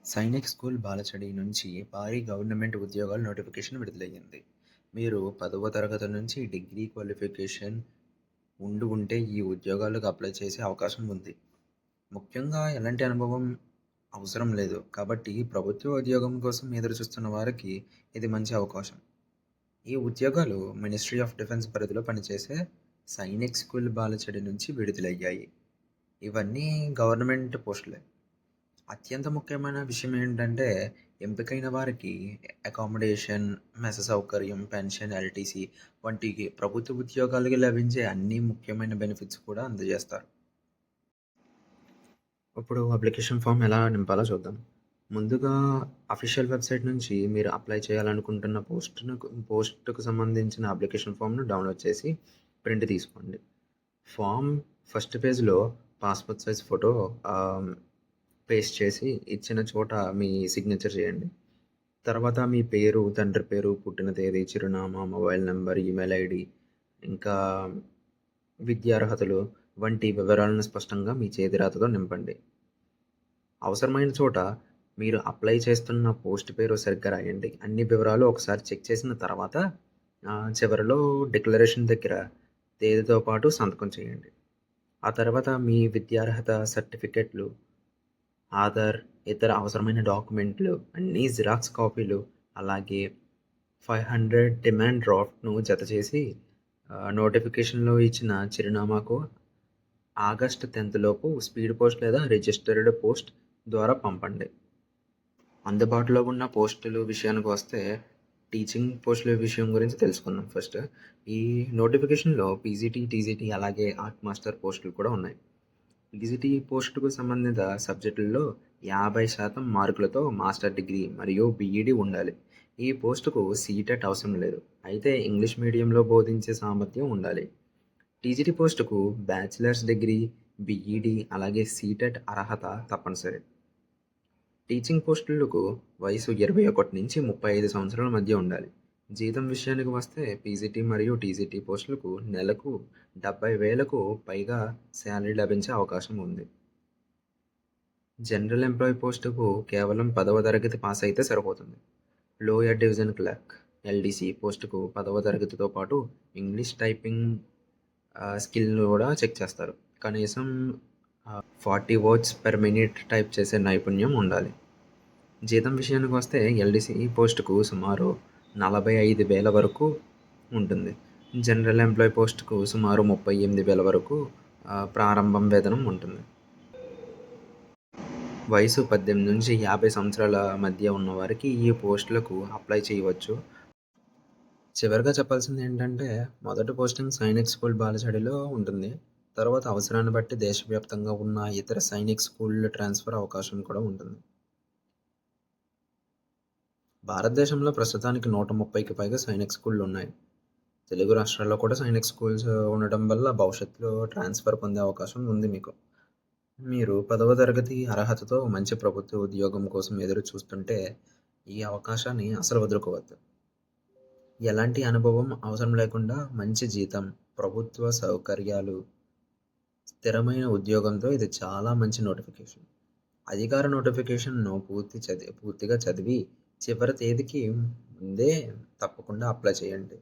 Sainik school బాలచడి నుంచి భారీ government ఉద్యోగాల నోటిఫికేషన్ విడుదలయ్యింది. మీరు 10వ తరగతి నుంచి డిగ్రీ క్వాలిఫికేషన్ ఉంటే ఈ ఉద్యోగాలకు అప్లై చేసే అవకాశం ఉంది. ముఖ్యంగా ఎలాంటి అనుభవం అవసరం లేదు. కాబట్టి ప్రభుత్వ ఉద్యోగం కోసం ఎదురుచూస్తున్న వారికి ఇది మంచి అవకాశం. ఈ ఉద్యోగాలు మినిస్ట్రీ ఆఫ్ డిఫెన్స్ పరిధిలో పనిచేసే సైనిక్ స్కూల్ బాలచడి నుంచి విడుదలయ్యాయి. ఇవన్నీ గవర్నమెంట్ పోస్టులే. అత్యంత ముఖ్యమైన విషయం ఏంటంటే, ఎంపికైన వారికి అకామిడేషన్, మెస్ సౌకర్యం, పెన్షన్, ఎల్‌టీసీ వంటి ప్రభుత్వ ఉద్యోగాలకి లభించే అన్ని ముఖ్యమైన బెనిఫిట్స్ కూడా అందజేస్తారు. ఇప్పుడు అప్లికేషన్ ఫామ్ ఎలా నింపాలో చూద్దాం. ముందుగా అఫీషియల్ వెబ్‌సైట్ నుంచి మీరు అప్లై చేయాలనుకుంటున్న పోస్ట్‌కు సంబంధించిన అప్లికేషన్ ఫామ్‌ను డౌన్‌లోడ్ చేసి ప్రింట్ తీసుకోండి. ఫామ్ ఫస్ట్ పేజ్‌లో పాస్‌పోర్ట్ సైజ్ ఫోటో పేస్ట్ చేసి ఇచ్చిన చోట మీ సిగ్నేచర్ చేయండి. తర్వాత మీ పేరు, తండ్రి పేరు, పుట్టిన తేదీ, చిరునామా, మొబైల్ నంబర్, ఈమెయిల్ ఐడీ, ఇంకా విద్యార్హతలు వంటి వివరాలను స్పష్టంగా మీ చేతిరాతతో నింపండి. అవసరమైన చోట మీరు అప్లై చేస్తున్న పోస్ట్ పేరు సరిగ్గా రాయండి. అన్ని వివరాలు ఒకసారి చెక్ చేసిన తర్వాత చివరిలో డిక్లరేషన్ దగ్గర తేదీతో పాటు సంతకం చేయండి. ఆ తర్వాత మీ విద్యార్హత సర్టిఫికెట్లు, ఆధార్, ఇతర అవసరమైన డాక్యుమెంట్లు అన్నీ జిరాక్స్ కాపీలు, అలాగే 500 డిమాండ్ డ్రాఫ్ట్‌ను జతచేసి నోటిఫికేషన్‌లో ఇచ్చిన చిరునామాకు ఆగస్టు 10 లోపు స్పీడ్ పోస్ట్ లేదా రిజిస్టర్డ్ పోస్ట్ ద్వారా పంపండి. అందుబాటులో ఉన్న పోస్టుల విషయానికి వస్తే, టీచింగ్ పోస్టుల విషయం గురించి తెలుసుకుందాం ఫస్ట్. ఈ నోటిఫికేషన్‌లో పీజీటీ, టీజీటీ అలాగే ఆర్ట్ మాస్టర్ పోస్టులు కూడా ఉన్నాయి. పీజీటీ పోస్టుకు సంబంధిత సబ్జెక్టుల్లో 50% మార్కులతో మాస్టర్ డిగ్రీ మరియు బీఈడీ ఉండాలి. ఈ పోస్టుకు సీటెట్ అవసరం లేదు. అయితే ఇంగ్లీష్ మీడియంలో బోధించే సామర్థ్యం ఉండాలి. టీజీటీ పోస్టుకు బ్యాచిలర్స్ డిగ్రీ, బీఈడీ అలాగే సీటెట్ అర్హత తప్పనిసరి. టీచింగ్ పోస్టులకు వయసు 21 నుంచి 35 సంవత్సరాల మధ్య ఉండాలి. జీతం విషయానికి వస్తే పీజీటీ మరియు టీజీటీ పోస్టులకు నెలకు 70,000కు పైగా శాలరీ లభించే అవకాశం ఉంది. జనరల్ ఎంప్లాయీ పోస్టుకు కేవలం 10వ తరగతి పాస్ అయితే సరిపోతుంది. లోయర్ డివిజన్ క్లర్క్, ఎల్డీసీ పోస్టుకు 10వ తరగతితో పాటు ఇంగ్లీష్ టైపింగ్ స్కిల్‌ను కూడా చెక్ చేస్తారు. కనీసం 40 వర్డ్స్ పర్ మినిట్ టైప్ చేసే నైపుణ్యం ఉండాలి. జీతం విషయానికి వస్తే ఎల్డీసీ పోస్టుకు సుమారు 45,000 వరకు ఉంటుంది. జనరల్ ఎంప్లాయీ పోస్టుకు సుమారు 38,000 వరకు ప్రారంభం వేతనం ఉంటుంది. వయసు 18 నుంచి 50 సంవత్సరాల మధ్య ఉన్నవారికి ఈ పోస్టులకు అప్లై చేయవచ్చు. చివరిగా చెప్పాల్సింది ఏంటంటే, మొదటి పోస్టింగ్ సైనిక్ స్కూల్ బాలచడిలో ఉంటుంది. తర్వాత అవసరాన్ని బట్టి దేశవ్యాప్తంగా ఉన్న ఇతర సైనిక్ స్కూళ్ళ ట్రాన్స్ఫర్ అవకాశం కూడా ఉంటుంది. భారతదేశంలో ప్రస్తుతానికి 130కి పైగా సైనిక్ స్కూళ్ళు ఉన్నాయి. తెలుగు రాష్ట్రాల్లో కూడా సైనిక్ స్కూల్స్ ఉండటం వల్ల భవిష్యత్తులో ట్రాన్స్ఫర్ పొందే అవకాశం ఉంది మీకు. మీరు 10వ తరగతి అర్హతతో మంచి ప్రభుత్వ ఉద్యోగం కోసం ఎదురు చూస్తుంటే ఈ అవకాశాన్ని అసలు వదులుకోవద్దు. ఎలాంటి అనుభవం అవసరం లేకుండా మంచి జీతం, ప్రభుత్వ సౌకర్యాలు, స్థిరమైన ఉద్యోగంతో ఇది చాలా మంచి నోటిఫికేషన్. అధికార నోటిఫికేషన్‌ను పూర్తిగా చదివి చివరి తేదీకి ముందే తప్పకుండా అప్లై చేయండి.